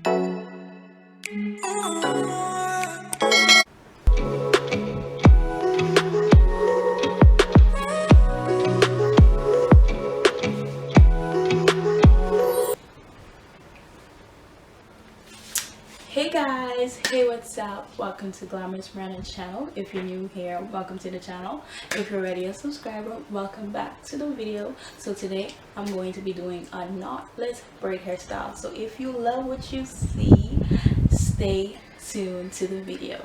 Hey guys, hey, what's up? Welcome to GlamorousMorana channel. If you're new here, welcome to the channel. If you're already a subscriber, welcome back to the video. So today I'm going to be doing a knotless braid hairstyle. So if you love what you see, stay tuned to the video.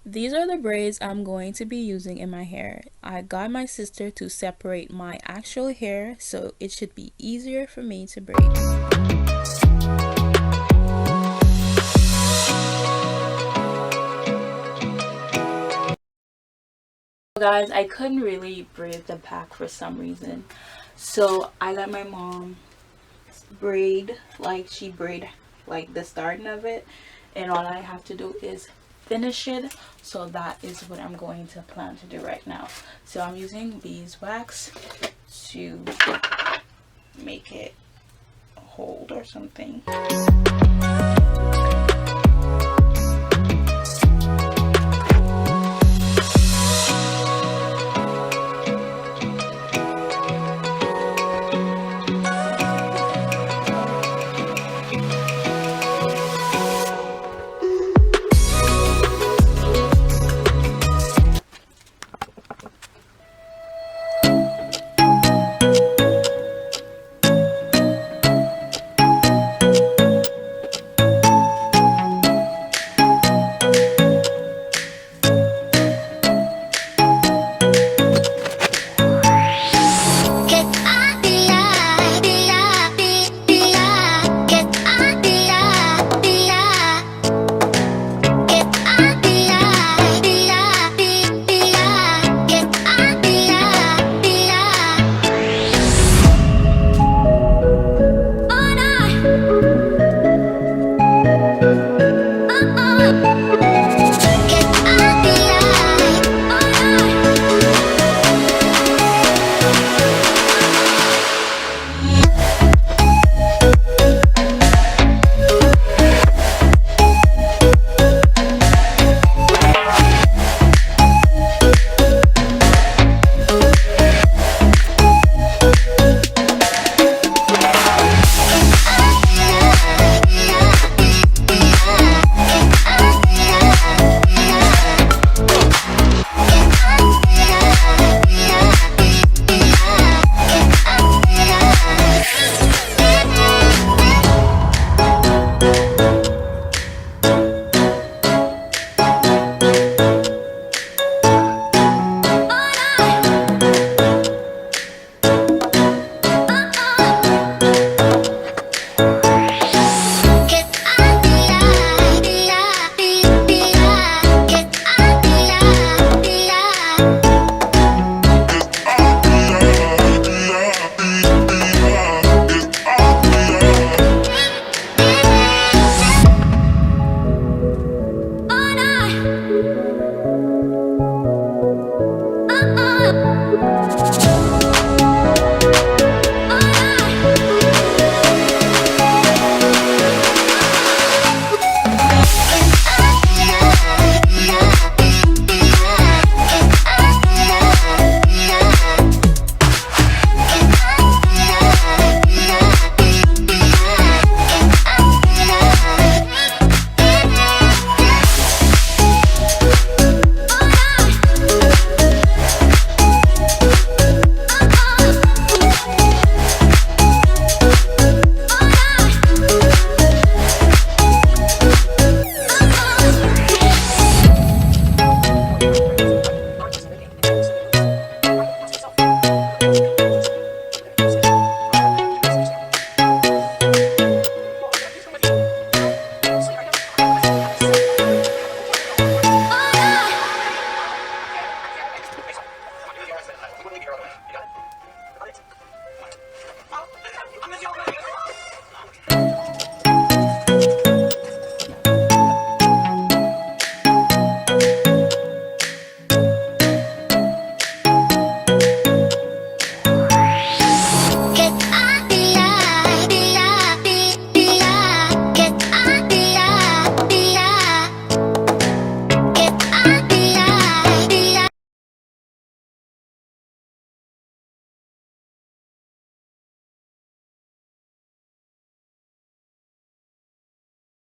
These are the braids I'm going to be using in my hair. I got my sister to separate my actual hair, so it should be easier for me to braid. Guys, I couldn't really braid the back for some reason, so I let my mom braid, like she braid like the starting of it, and all I have to do is finish it. So that is what I'm going to plan to do right now. So I'm using beeswax to make it hold or something.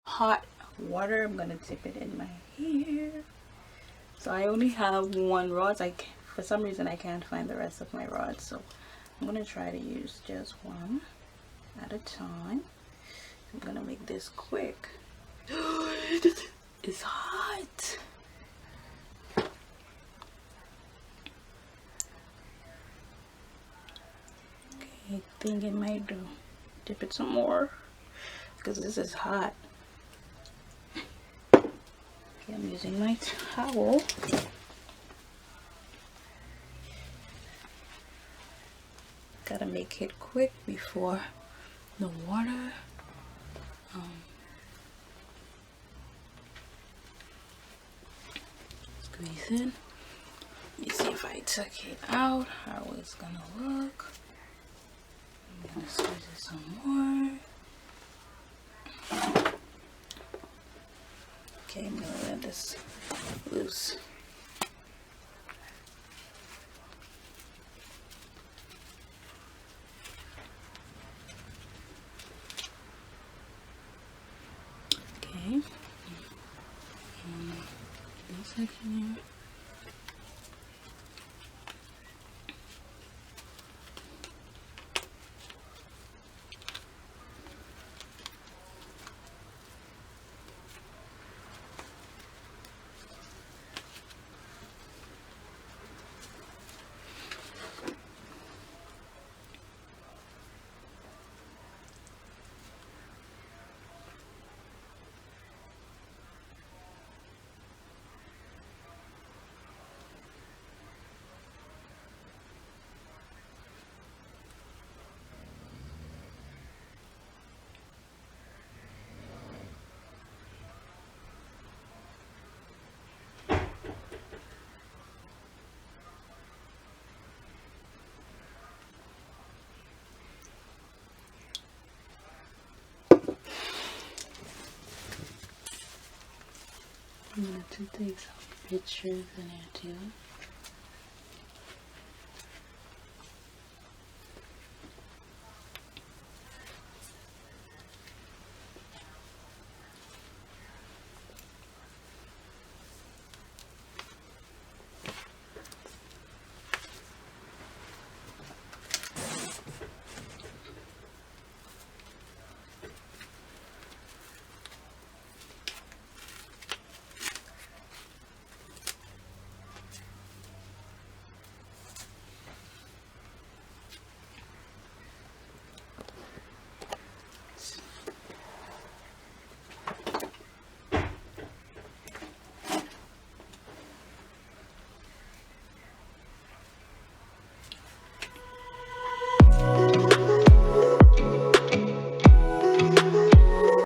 hot water. I'm gonna dip it in my hair. So I only have one rod. For some reason I can't find the rest of my rods, so I'm gonna try to use just one at a time. I'm gonna make this quick. It's hot. Okay, I think it might do. Dip it some more because this is hot. Okay, I'm using my towel. Gotta make it quick before the water squeeze in. Let me see if I took it out, how it's gonna look. I'm gonna squeeze it some more. Okay, I'm gonna let this loose. Okay, this section here. I'm gonna take some pictures in here too.